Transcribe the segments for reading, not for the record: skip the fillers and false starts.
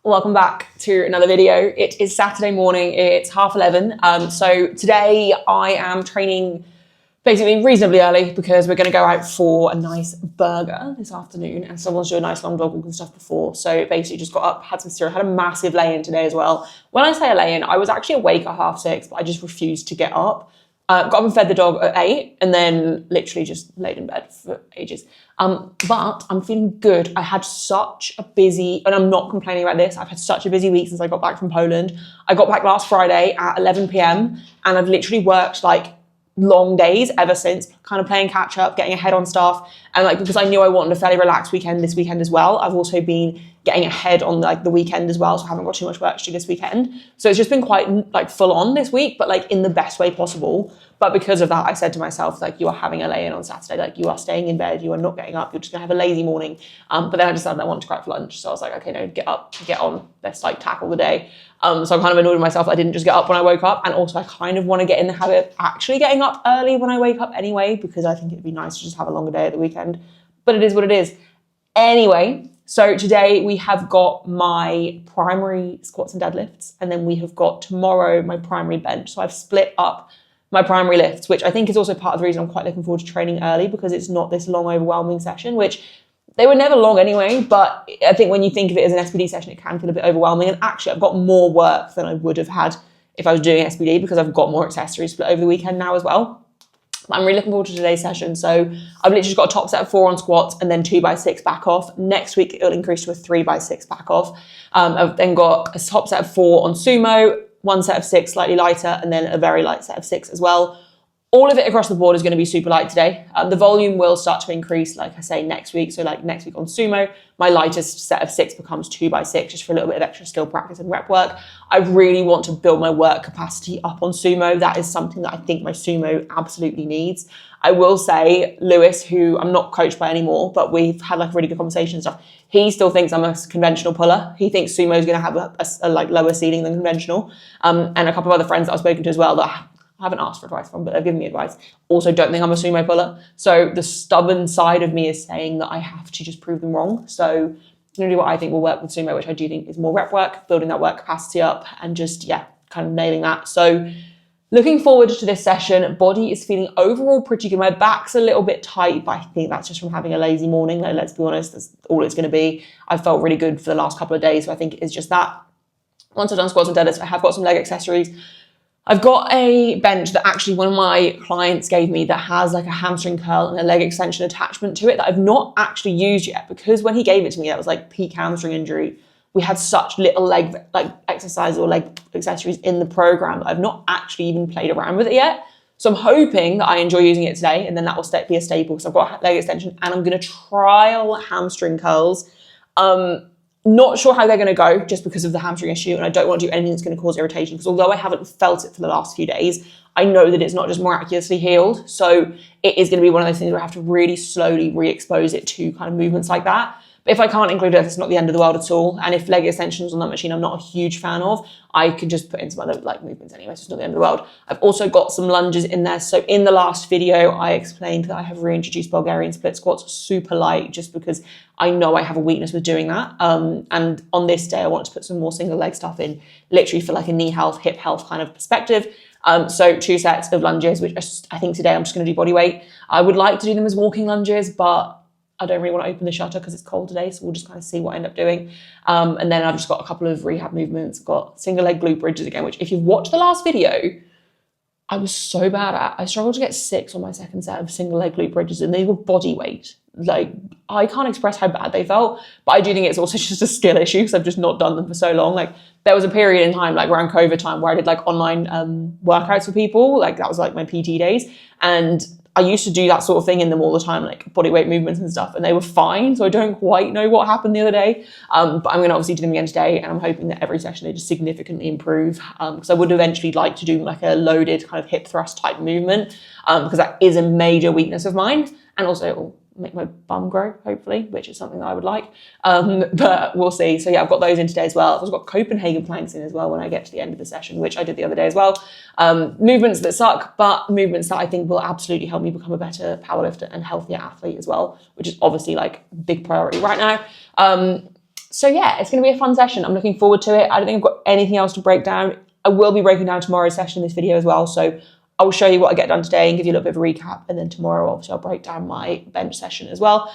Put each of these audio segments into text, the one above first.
Welcome back to another video. It is Saturday morning, it's 11:30. So today I am training basically reasonably early because we're gonna go out for a nice burger this afternoon and someone's doing a nice long dog walk and stuff before. So basically just got up, had some cereal, had a massive lay-in today as well. When I say a lay-in, I was actually awake at 6:30, but I just refused to get up. Got up and fed the dog at 8 and then literally just laid in bed for ages. But I'm feeling good. I had such a busy, and I'm not complaining about this, I've had such a busy week since I got back from Poland. I got back last Friday at 11 p.m. and I've literally worked like long days ever since, kind of playing catch up, getting ahead on stuff. And like, because I knew I wanted a fairly relaxed weekend this weekend as well, I've also been getting ahead on like the weekend as well. So I haven't got too much work to do this weekend. So it's just been quite like full on this week, but like in the best way possible. But because of that, I said to myself, like, you are having a lay-in on Saturday, like you are staying in bed, you are not getting up, you're just gonna have a lazy morning. But then I decided I wanted to go out for lunch. So I was like, okay, no, get up, get on, let's like tackle the day. So I'm kind of annoyed with myself I didn't just get up when I woke up. And also I kind of want to get in the habit of actually getting up early when I wake up anyway, because I think it'd be nice to just have a longer day at the weekend. But it is what it is. Anyway, so today we have got my primary squats and deadlifts, and then we have got tomorrow my primary bench. So I've split up my primary lifts, which I think is also part of the reason I'm quite looking forward to training early, because it's not this long, overwhelming session, which they were never long anyway. But I think when you think of it as an SBD session, it can feel a bit overwhelming. And actually, I've got more work than I would have had if I was doing SBD, because I've got more accessories split over the weekend now as well. I'm really looking forward to today's session. So I've literally just got a top set of 4 on squats and then 2x6 back off. Next week, it'll increase to a 3x6 back off. I've then got a top set of 4 on sumo, 1 set of 6 slightly lighter, and then a very light set of 6 as well. All of it across the board is going to be super light today. The volume will start to increase, like I say, next week. So like next week on sumo, my lightest set of 6 becomes 2x6, just for a little bit of extra skill practice and rep work. I really want to build my work capacity up on sumo. That is something that I think my sumo absolutely needs. I will say, Lewis, who I'm not coached by anymore, but we've had like really good conversation and stuff, he still thinks I'm a conventional puller. He thinks sumo is going to have a like lower ceiling than conventional. And a couple of other friends that I've spoken to as well that I haven't asked for advice from, but they've given me advice, also don't think I'm a sumo puller. So the stubborn side of me is saying that I have to just prove them wrong. So I'm gonna do what I think will work with sumo, which I do think is more rep work, building that work capacity up and just, yeah, kind of nailing that. So looking forward to this session. Body is feeling overall pretty good. My back's a little bit tight, but I think that's just from having a lazy morning. Like, let's be honest, that's all it's gonna be. I've felt really good for the last couple of days, so I think it's just that. Once I've done squats and deadlifts, I have got some leg accessories. I've got a bench that actually one of my clients gave me that has like a hamstring curl and a leg extension attachment to it that I've not actually used yet, because when he gave it to me, that was like peak hamstring injury. We had such little leg like exercise or leg accessories in the program that I've not actually even played around with it yet. So I'm hoping that I enjoy using it today, and then that will be a staple, because I've got a leg extension and I'm going to trial hamstring curls. Not sure how they're going to go just because of the hamstring issue, and I don't want to do anything that's going to cause irritation, because although I haven't felt it for the last few days, I know that it's not just miraculously healed. So it is going to be one of those things where I have to really slowly re-expose it to kind of movements like that. But if I can't include it, it's not the end of the world at all. And if leg extensions on that machine I'm not a huge fan of, I could just put in some other like movements anyway, so it's not the end of the world. I've also got some lunges in there. So in the last video, I explained that I have reintroduced Bulgarian split squats, super light, just because I know I have a weakness with doing that. And on this day, I want to put some more single leg stuff in, literally for like a knee health, hip health kind of perspective. So 2 sets of lunges, which I think today I'm just going to do body weight. I would like to do them as walking lunges, but I don't really want to open the shutter because it's cold today, so we'll just kind of see what I end up doing. And then I've just got a couple of rehab movements. I've got single leg glute bridges again, which if you've watched the last video, I was so bad at. I struggled to get 6 on my second set of single leg glute bridges, and they were body weight. Like, I can't express how bad they felt, but I do think it's also just a skill issue because I've just not done them for so long. Like, there was a period in time, like around COVID time, where I did like online workouts for people. Like, that was like my PT days. And I used to do that sort of thing in them all the time, like body weight movements and stuff, and they were fine. So I don't quite know what happened the other day, but I'm going to obviously do them again today, and I'm hoping that every session they just significantly improve, because I would eventually like to do like a loaded kind of hip thrust type movement, because that is a major weakness of mine, and also it will make my bum grow, hopefully, which is something that I would like, but we'll see. So yeah, I've got those in today as well. I've also got Copenhagen planks in as well when I get to the end of the session, which I did the other day as well. Movements that suck, but movements that I think will absolutely help me become a better powerlifter and healthier athlete as well, which is obviously like big priority right now. So yeah, it's going to be a fun session. I'm looking forward to it. I don't think I've got anything else to break down. I will be breaking down tomorrow's session in this video as well. So I will show you what I get done today and give you a little bit of a recap. And then tomorrow, obviously, I'll break down my bench session as well.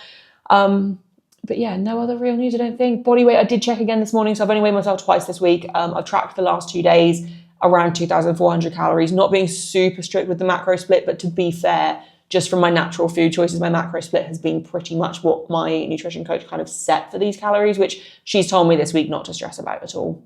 But yeah, no other real news, I don't think. Body weight, I did check again this morning. So I've only weighed myself twice this week. I've tracked the last 2 days, around 2,400 calories, not being super strict with the macro split, but to be fair, just from my natural food choices, my macro split has been pretty much what my nutrition coach kind of set for these calories, which she's told me this week not to stress about at all.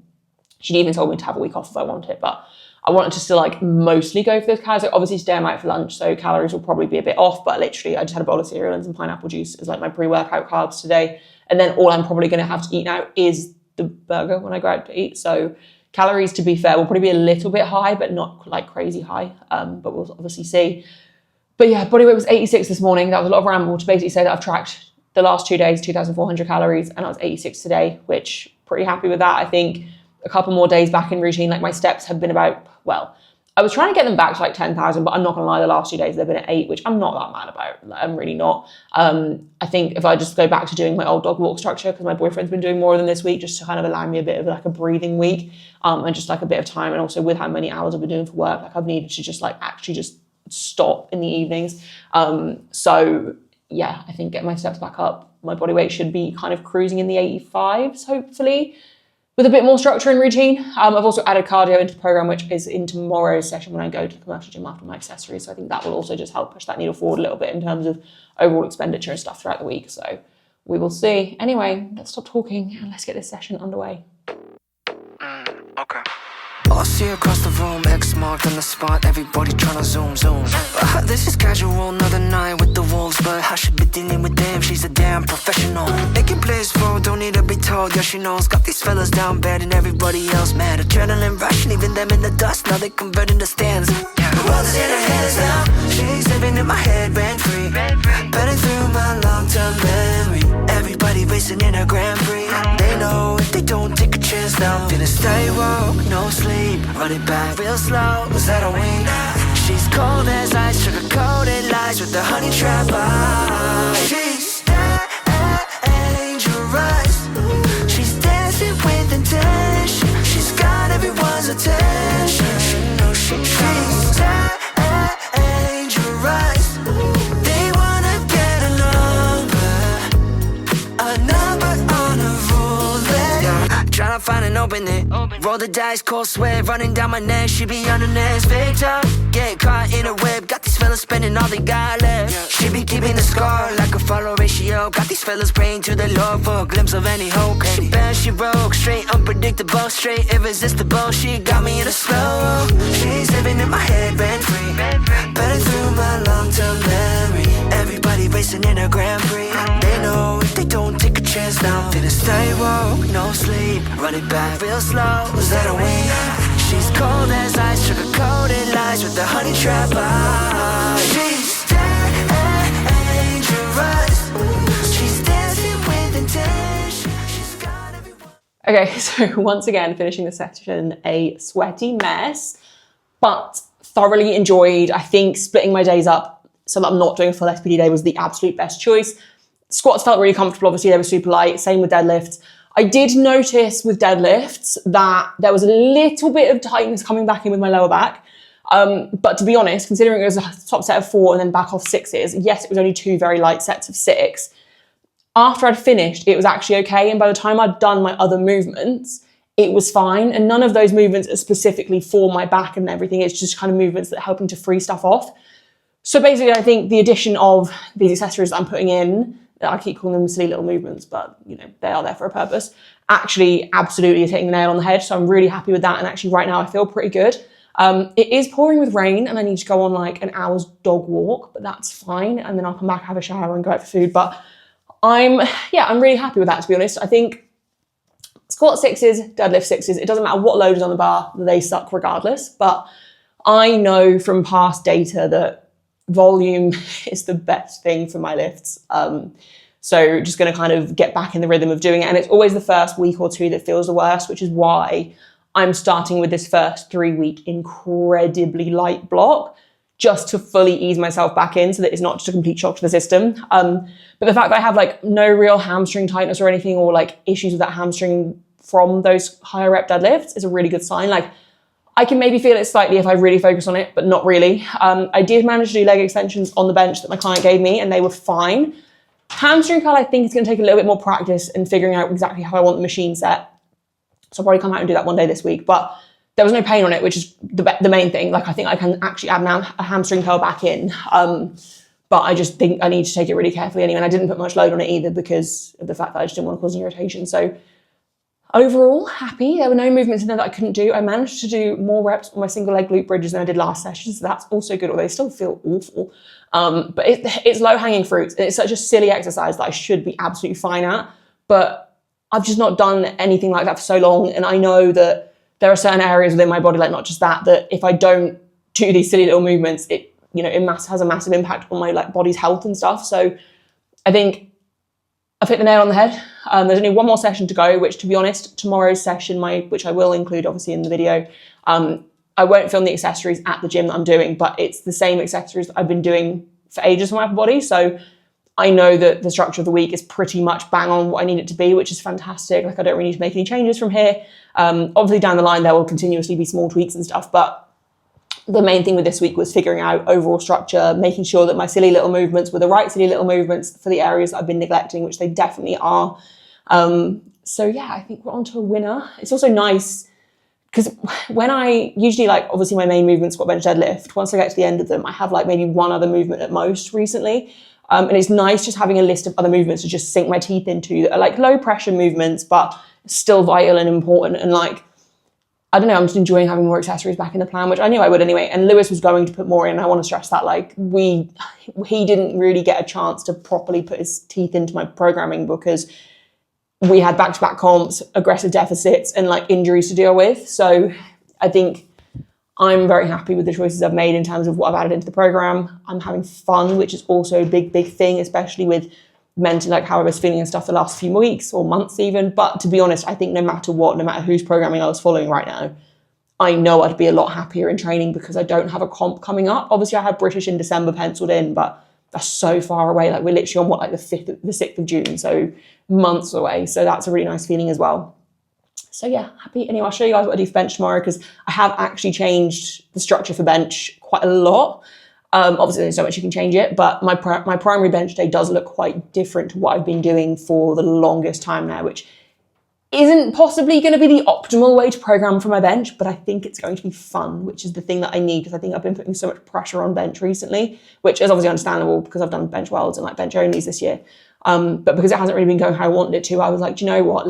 She'd even told me to have a week off if I wanted, but I wanted to still like mostly go for those calories. So obviously today I'm out for lunch, so calories will probably be a bit off, but literally I just had a bowl of cereal and some pineapple juice as like my pre-workout carbs today. And then all I'm probably going to have to eat now is the burger when I go out to eat. So calories, to be fair, will probably be a little bit high, but not like crazy high. But we'll obviously see. But yeah, body weight was 86 this morning. That was a lot of ramble to basically say that I've tracked the last 2 days, 2,400 calories, and I was 86 today, which pretty happy with that. I think a couple more days back in routine, like my steps have been about, well, I was trying to get them back to like 10,000, but I'm not gonna lie, the last 2 days they've been at 8, which I'm not that mad about. I'm really not. I think if I just go back to doing my old dog walk structure, because my boyfriend's been doing more than this week, just to kind of allow me a bit of like a breathing week, and just like a bit of time. And also with how many hours I've been doing for work, like I've needed to just like actually just stop in the evenings. So yeah, I think getting my steps back up, my body weight should be kind of cruising in the 85s, hopefully, with a bit more structure and routine. I've also added cardio into the program, which is in tomorrow's session when I go to the commercial gym after my accessories. So I think that will also just help push that needle forward a little bit in terms of overall expenditure and stuff throughout the week. So we will see. Anyway, let's stop talking and let's get this session underway. Okay. I see across the room, X marked on the spot, everybody tryna zoom. This is casual, another night with the wolves, but I should be dealing with them, she's a damn professional. Making plays for, don't need to be told, yeah she knows. Got these fellas down bad and everybody else mad. Adrenaline rushing, even them in the dust, now they converting the stands. The world is in her hands now, she's living in my head rent free, burning through my long-term memory. Everybody racing in a Grand Prix, they know if they don't take a chance now, finna stay woke, no sleep, run it back real slow, is that a wing? She's cold as ice, sugar-coated lies with the honey trap eyes. She's dangerous, she's dancing with intention, she's got everyone's attention. She's dangerous, they wanna get a number on a roulette. Yeah. Tryna find an opening, roll the dice, cold sweat running down my neck. She be on the next victim, get caught in a web. Got these fellas spending all they got left. She be keeping the score like a follow ratio. Got these fellas praying to the Lord for a glimpse of any hope. She bad, she broke, straight unpredictable, straight irresistible. She got me in a slow. She's living in my head rent free, burning through my long-term memory. Everybody racing in a Grand Prix, they know if they don't take a chance now, finna stay woke, no sleep, run it back real slow, is that a wing? She's cold as ice, sugar-coated lies with the honey trap eyes. She's dangerous, she's dancing with intention, she's got everyone. Okay, so once again, finishing the session a sweaty mess, but thoroughly enjoyed. I think splitting my days up so that I'm not doing a full SBD day was the absolute best choice. Squats felt really comfortable, obviously they were super light, same with deadlifts. I did notice with deadlifts that there was a little bit of tightness coming back in with my lower back. But to be honest, considering it was a top set of 4 and then back off 6s, yes, it was only 2 very light sets of 6. After I'd finished, it was actually okay. And by the time I'd done my other movements, it was fine. And none of those movements are specifically for my back and everything. It's just kind of movements that are helping to free stuff off. So basically, I think the addition of these accessories that I'm putting in, I keep calling them silly little movements, but you know, they are there for a purpose, actually absolutely is hitting the nail on the head. So I'm really happy with that. And actually right now I feel pretty good. It is pouring with rain and I need to go on like an hour's dog walk, but that's fine. And then I'll come back, have a shower and go out for food. But I'm really happy with that, to be honest. I think squat 6s, deadlift 6s, it doesn't matter what load is on the bar, they suck regardless. But I know from past data that volume is the best thing for my lifts. So just going to kind of get back in the rhythm of doing it. And it's always the first week or 2 that feels the worst, which is why I'm starting with this first 3-week incredibly light block, just to fully ease myself back in so that it's not just a complete shock to the system. But the fact that I have like no real hamstring tightness or anything, or like issues with that hamstring from those higher rep deadlifts, is a really good sign. Like, I can maybe feel it slightly if I really focus on it, but not really. I did manage to do leg extensions on the bench that my client gave me, and they were fine. Hamstring curl, I think, is going to take a little bit more practice and figuring out exactly how I want the machine set. So I'll probably come out and do that one day this week. But there was no pain on it, which is the main thing. Like, I think I can actually add a hamstring curl back in. But I just think I need to take it really carefully anyway. And I didn't put much load on it either because of the fact that I just didn't want to cause any irritation. So overall, happy. There were no movements in there that I couldn't do. I managed to do more reps on my single leg glute bridges than I did last session. So that's also good, although they still feel awful. But it's low hanging fruit. It's such a silly exercise that I should be absolutely fine at. But I've just not done anything like that for so long. And I know that there are certain areas within my body, like not just that if I don't do these silly little movements, it has a massive impact on my like body's health and stuff. So I think I've hit the nail on the head. There's only one more session to go, which, to be honest, tomorrow's session, which I will include obviously in the video, I won't film the accessories at the gym that I'm doing, but it's the same accessories that I've been doing for ages for my upper body. So I know that the structure of the week is pretty much bang on what I need it to be, which is fantastic. Like, I don't really need to make any changes from here. Obviously down the line, there will continuously be small tweaks and stuff, but the main thing with this week was figuring out overall structure, making sure that my silly little movements were the right silly little movements for the areas that I've been neglecting, which they definitely are. So yeah, I think we're on to a winner. It's also nice because when I usually, like, obviously my main movement, squat, bench, deadlift, once I get to the end of them, I have like maybe one other movement at most recently. And it's nice just having a list of other movements to just sink my teeth into that are like low pressure movements, but still vital and important. And like, I don't know, I'm just enjoying having more accessories back in the plan, which I knew I would anyway. And Lewis was going to put more in. I want to stress that, like, he didn't really get a chance to properly put his teeth into my programming because we had back-to-back comps, aggressive deficits, and like injuries to deal with. So I think I'm very happy with the choices I've made in terms of what I've added into the program. I'm having fun, which is also a big, big thing, especially with mentally, like how I was feeling and stuff the last few weeks or months even. But to be honest, I think no matter what, no matter whose programming I was following right now, I know I'd be a lot happier in training because I don't have a comp coming up. Obviously I had British in December penciled in, but that's so far away. Like, we're literally on the 6th of June, so months away. So that's a really nice feeling as well. So yeah, happy. Anyway, I'll show you guys what I do for bench tomorrow because I have actually changed the structure for bench quite a lot. Obviously there's so much you can change it, but my primary bench day does look quite different to what I've been doing for the longest time now, which isn't possibly going to be the optimal way to program for my bench, but I think it's going to be fun, which is the thing that I need because I think I've been putting so much pressure on bench recently, which is obviously understandable because I've done bench worlds and like bench onlys this year. But because it hasn't really been going how I wanted it to, I was like, do you know what?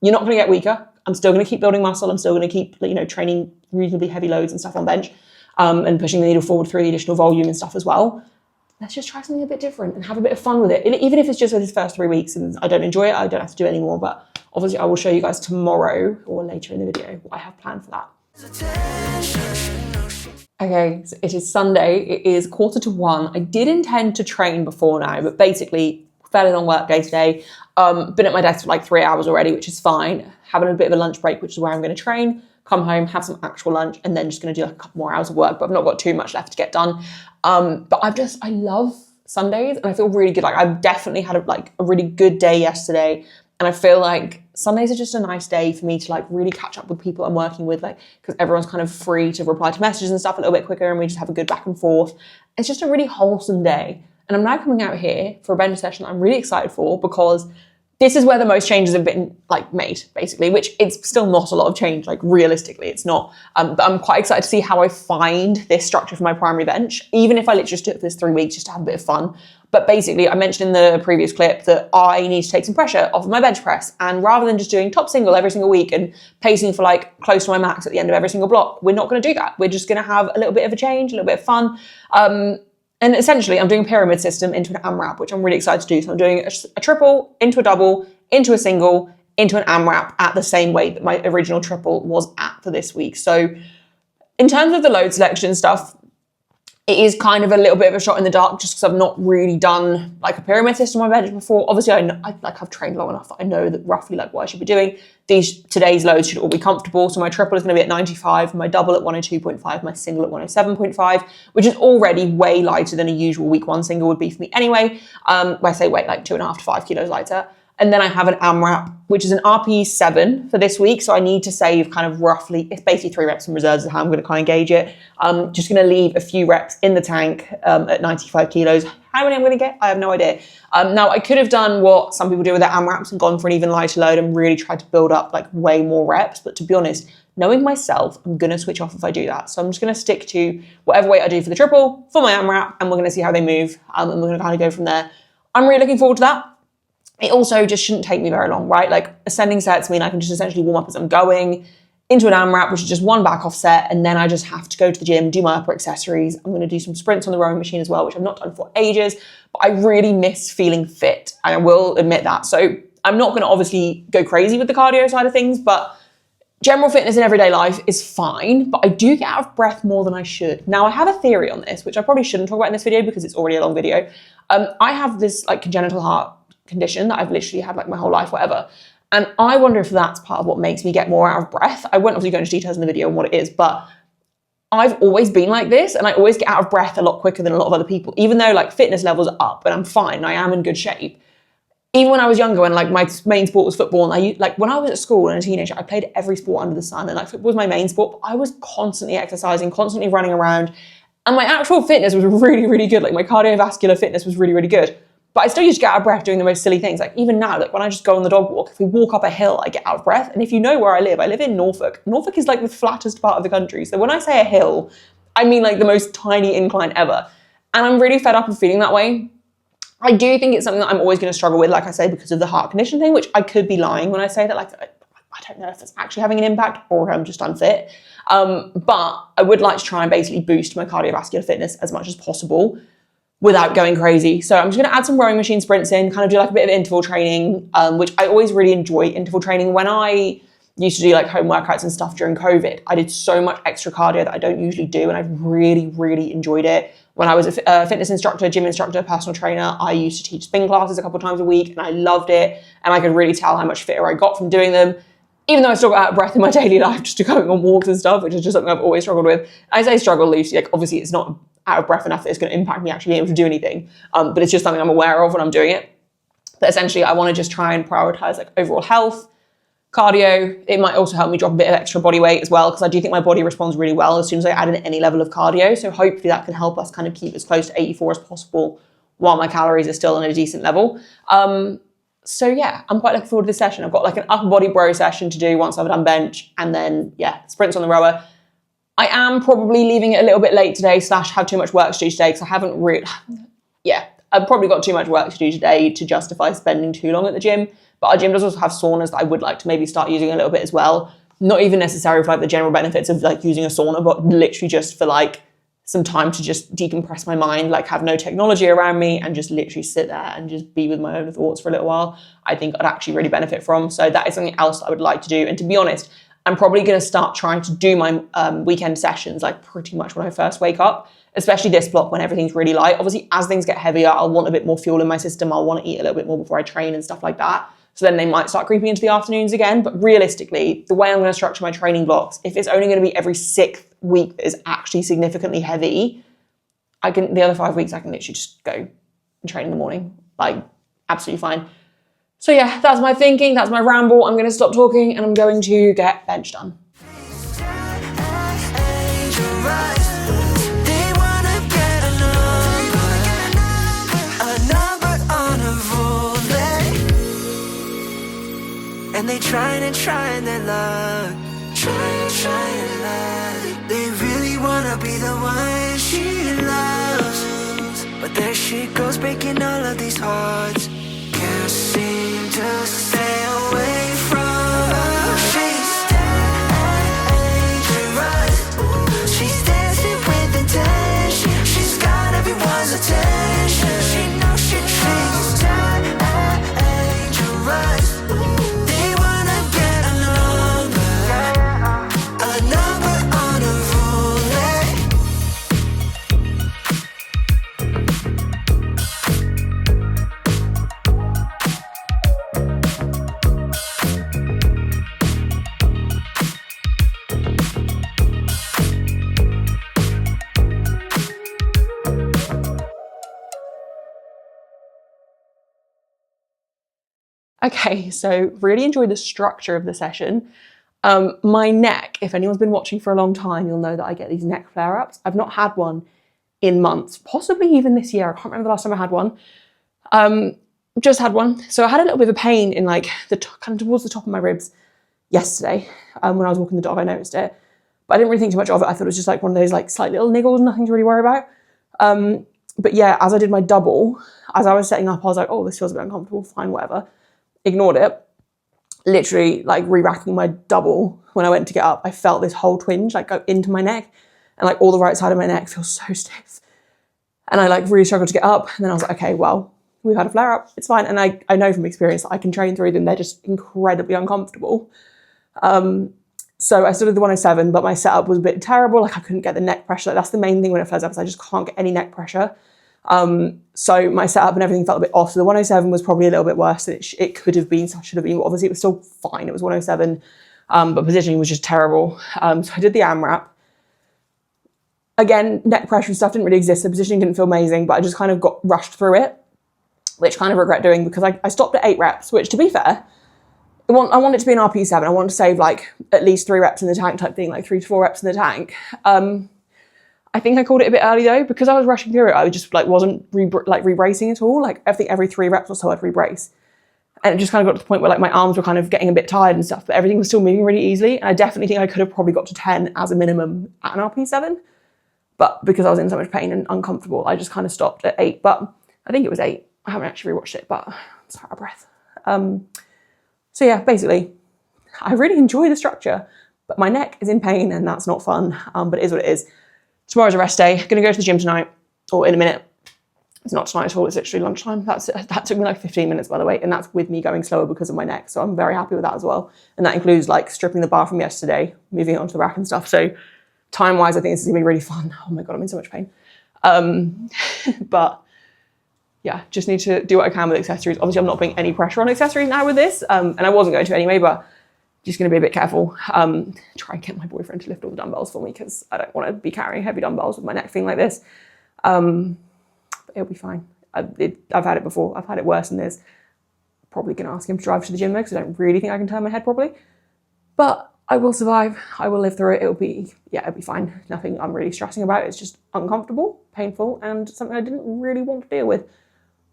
You're not going to get weaker. I'm still going to keep building muscle. I'm still going to keep, training reasonably heavy loads and stuff on bench, and pushing the needle forward through the additional volume and stuff as well. Let's just try something a bit different and have a bit of fun with it. Even if it's just for this first 3 weeks and I don't enjoy it, I don't have to do it anymore. But obviously I will show you guys tomorrow or later in the video what I have planned for that. Okay, so it is Sunday. It is 1:45. I did intend to train before now, but basically fairly long work day today. Been at my desk for like 3 hours already, which is fine. Having a bit of a lunch break, which is where I'm going to train, come home, have some actual lunch, and then just going to do like a couple more hours of work, but I've not got too much left to get done. But I love Sundays and I feel really good. Like, I've definitely had a really good day yesterday. And I feel like Sundays are just a nice day for me to like really catch up with people I'm working with, like, because everyone's kind of free to reply to messages and stuff a little bit quicker and we just have a good back and forth. It's just a really wholesome day. And I'm now coming out here for a bench session that I'm really excited for because this is where the most changes have been like made, basically, which it's still not a lot of change, like realistically it's not. But I'm quite excited to see how I find this structure for my primary bench, even if I literally just took this 3 weeks just to have a bit of fun. But basically, I mentioned in the previous clip that I need to take some pressure off of my bench press. And rather than just doing top single every single week and pacing for like close to my max at the end of every single block, we're not going to do that. We're just going to have a little bit of a change, a little bit of fun. And essentially, I'm doing a pyramid system into an AMRAP, which I'm really excited to do. So I'm doing a triple, into a double, into a single, into an AMRAP at the same weight that my original triple was at for this week. So in terms of the load selection stuff, It is kind of a little bit of a shot in the dark just because I've not really done like a pyramid system on my bench before. Obviously, I've trained long enough that I know that roughly like what I should be doing. Today's loads should all be comfortable. So my triple is going to be at 95, my double at 102.5, my single at 107.5, which is already way lighter than a usual week one single would be for me anyway. When I say weight, like 2.5 to 5 kilos lighter. And then I have an AMRAP, which is an RPE 7 for this week. So I need to save kind of roughly, it's basically 3 reps in reserves is how I'm going to kind of gauge it. I'm just going to leave a few reps in the tank at 95 kilos. How many I'm going to get? I have no idea. Now, I could have done what some people do with their AMRAPs and gone for an even lighter load and really tried to build up like way more reps. But to be honest, knowing myself, I'm going to switch off if I do that. So I'm just going to stick to whatever weight I do for the triple, for my AMRAP, and we're going to see how they move. And we're going to kind of go from there. I'm really looking forward to that. It also just shouldn't take me very long, right? Like ascending sets mean I can just essentially warm up as I'm going into an AMRAP, which is just one back off set. And then I just have to go to the gym, do my upper accessories. I'm going to do some sprints on the rowing machine as well, which I've not done for ages, but I really miss feeling fit. And I will admit that. So I'm not going to obviously go crazy with the cardio side of things, but general fitness in everyday life is fine, but I do get out of breath more than I should. Now I have a theory on this, which I probably shouldn't talk about in this video because it's already a long video. I have this like congenital heart condition that I've literally had like my whole life, whatever. And I wonder if that's part of what makes me get more out of breath. I won't obviously go into details in the video on what it is, but I've always been like this and I always get out of breath a lot quicker than a lot of other people, even though like fitness levels are up and I'm fine and I am in good shape. Even when I was younger, when like my main sport was football, and when I was at school and a teenager, I played every sport under the sun and like football was my main sport, but I was constantly exercising, constantly running around, and my actual fitness was really, really good. Like my cardiovascular fitness was really, really good. But I still used to get out of breath doing the most silly things. Like even now, like when I just go on the dog walk, if we walk up a hill, I get out of breath. And if you know where I live in Norfolk. Norfolk is like the flattest part of the country. So when I say a hill, I mean like the most tiny incline ever. And I'm really fed up of feeling that way. I do think it's something that I'm always going to struggle with, like I say, because of the heart condition thing, which I could be lying when I say that. Like, I don't know if it's actually having an impact or I'm just unfit. But I would like to try and basically boost my cardiovascular fitness as much as possible without going crazy. So I'm just going to add some rowing machine sprints in, kind of do like a bit of interval training, which I always really enjoy interval training. When I used to do like home workouts and stuff during COVID, I did so much extra cardio that I don't usually do. And I really, really enjoyed it. When I was a fitness instructor, gym instructor, personal trainer, I used to teach spin classes a couple of times a week and I loved it. And I could really tell how much fitter I got from doing them, even though I still got out of breath in my daily life just going on walks and stuff, which is just something I've always struggled with. I say struggle loosely, like obviously it's not out of breath enough that it's going to impact me actually being able to do anything. But it's just something I'm aware of when I'm doing it. But essentially I want to just try and prioritize like overall health, cardio. It might also help me drop a bit of extra body weight as well, because I do think my body responds really well as soon as I add in any level of cardio. So hopefully that can help us kind of keep as close to 84 as possible while my calories are still on a decent level. So yeah, I'm quite looking forward to this session. I've got like an upper body bro session to do once I've done bench, and then yeah, sprints on the rower. I am probably leaving it a little bit late today / have too much work to do today because I haven't really, I've probably got too much work to do today to justify spending too long at the gym. But our gym does also have saunas that I would like to maybe start using a little bit as well. Not even necessarily for like the general benefits of like using a sauna, but literally just for like some time to just decompress my mind, like have no technology around me and just literally sit there and just be with my own thoughts for a little while. I think I'd actually really benefit from. So that is something else that I would like to do. And to be honest, I'm probably going to start trying to do my weekend sessions like pretty much when I first wake up, especially this block when everything's really light. Obviously, as things get heavier, I'll want a bit more fuel in my system. I'll want to eat a little bit more before I train and stuff like that. So then they might start creeping into the afternoons again. But realistically, the way I'm going to structure my training blocks, if it's only going to be every 6th week that is actually significantly heavy, the other 5 weeks I can literally just go and train in the morning. Like, absolutely fine. So yeah, that's my thinking, that's my ramble. I'm going to stop talking and I'm going to get bench done. And they trying their luck, trying luck. They really wanna be the one she loves, but there she goes breaking all of these hearts. Can't seem to stay away from her. She's dangerous. She's dancing with intention. She's got everyone's attention. She knows she's dangerous. Okay, so really enjoyed the structure of the session. My neck, if anyone's been watching for a long time, you'll know that I get these neck flare-ups. I've not had one in months, possibly even this year. I can't remember the last time I had one. Just had one. So I had a little bit of a pain in like kind of towards the top of my ribs yesterday. When I was walking the dog, I noticed it. But I didn't really think too much of it. I thought it was just like one of those like slight little niggles, nothing to really worry about. But yeah, as I did my double, as I was setting up, I was like, oh, this feels a bit uncomfortable, fine, whatever. Ignored it. Literally like re-racking my double when I went to get up, I felt this whole twinge like go into my neck, and like all the right side of my neck feels so stiff. And I like really struggled to get up. And then I was like, okay, well, we've had a flare up, it's fine. And I know from experience that I can train through them. They're just incredibly uncomfortable. So I started the 107, but my setup was a bit terrible. Like I couldn't get the neck pressure. Like, that's the main thing when it flares up, is I just can't get any neck pressure. So my setup and everything felt a bit off. So the 107 was probably a little bit worse than it could have been, so I should have been. Obviously it was still fine, it was 107, but positioning was just terrible. So I did the AMRAP. Again, neck pressure and stuff didn't really exist, so positioning didn't feel amazing, but I just kind of got rushed through it, which I kind of regret doing, because I stopped at 8 reps, which, to be fair, I want it to be an RP7. I want to save like at least 3 reps in the tank type thing, like 3 to 4 reps in the tank. I think I called it a bit early though, because I was rushing through it. I just like wasn't re-bracing at all. Like I think every 3 reps or so I'd re-brace. And it just kind of got to the point where like my arms were kind of getting a bit tired and stuff, but everything was still moving really easily. And I definitely think I could have probably got to 10 as a minimum at an RP7. But because I was in so much pain and uncomfortable, I just kind of stopped at 8. But I think it was 8. I haven't actually rewatched it, but I'm so out of breath. So yeah, basically, I really enjoy the structure, but my neck is in pain and that's not fun, but it is what it is. Tomorrow's a rest day. Gonna go to the gym tonight, or in a minute. It's not tonight at all, it's literally lunchtime. That took me like 15 minutes, by the way, and that's with me going slower because of my neck, so I'm very happy with that as well. And that includes like stripping the bar from yesterday, moving it onto the rack and stuff. So time-wise, I think this is gonna be really fun. Oh my God, I'm in so much pain. But yeah, just need to do what I can with accessories. Obviously, I'm not putting any pressure on accessories now with this, and I wasn't going to anyway, but just going to be a bit careful. Try and get my boyfriend to lift all the dumbbells for me, because I don't want to be carrying heavy dumbbells with my neck feeling like this. But it'll be fine. I've had it before. I've had it worse than this. Probably going to ask him to drive to the gym though, because I don't really think I can turn my head properly. But I will survive. I will live through it. It'll be fine. Nothing I'm really stressing about. It's just uncomfortable, painful, and something I didn't really want to deal with.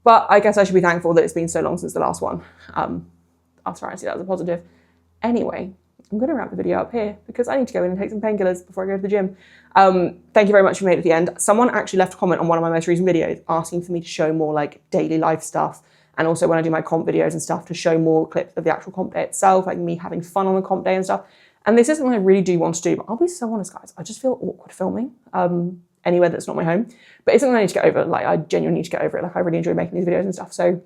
But I guess I should be thankful that it's been so long since the last one. I'll try and see that as a positive. Anyway, I'm going to wrap the video up here because I need to go in and take some painkillers before I go to the gym. Thank you very much for made it to the end. Someone actually left a comment on one of my most recent videos asking for me to show more like daily life stuff, and also when I do my comp videos and stuff, to show more clips of the actual comp day itself, like me having fun on the comp day and stuff. And this is something I really do want to do, but I'll be so honest, guys, I just feel awkward filming anywhere that's not my home. But it's something I need to get over. Like I genuinely need to get over it. Like I really enjoy making these videos and stuff. So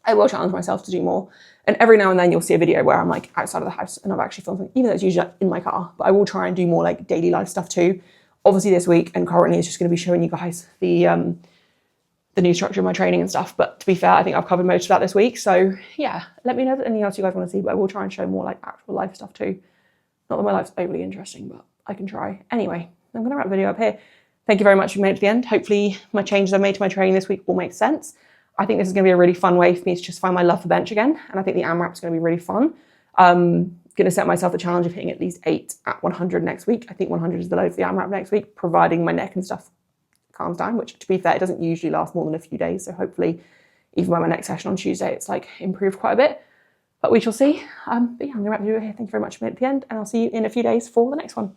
I will challenge myself to do more. And every now and then you'll see a video where I'm like outside of the house and I've actually filmed something, even though it's usually like in my car, but I will try and do more like daily life stuff too. Obviously this week and currently it's just going to be showing you guys the new structure of my training and stuff. But to be fair, I think I've covered most of that this week. So yeah, let me know if there's anything else you guys want to see, but I will try and show more like actual life stuff too. Not that my life's overly interesting, but I can try. Anyway, I'm going to wrap the video up here. Thank you very much for made it to the end. Hopefully my changes I've made to my training this week will make sense. I think this is going to be a really fun way for me to just find my love for bench again. And I think the AMRAP is going to be really fun. Going to set myself the challenge of hitting at least 8 at 100 next week. I think 100 is the load for the AMRAP next week, providing my neck and stuff calms down, which to be fair, it doesn't usually last more than a few days. So hopefully even by my next session on Tuesday, it's like improved quite a bit, but we shall see. But yeah, I'm going to wrap the video here. Thank you very much for made it to the end, and I'll see you in a few days for the next one.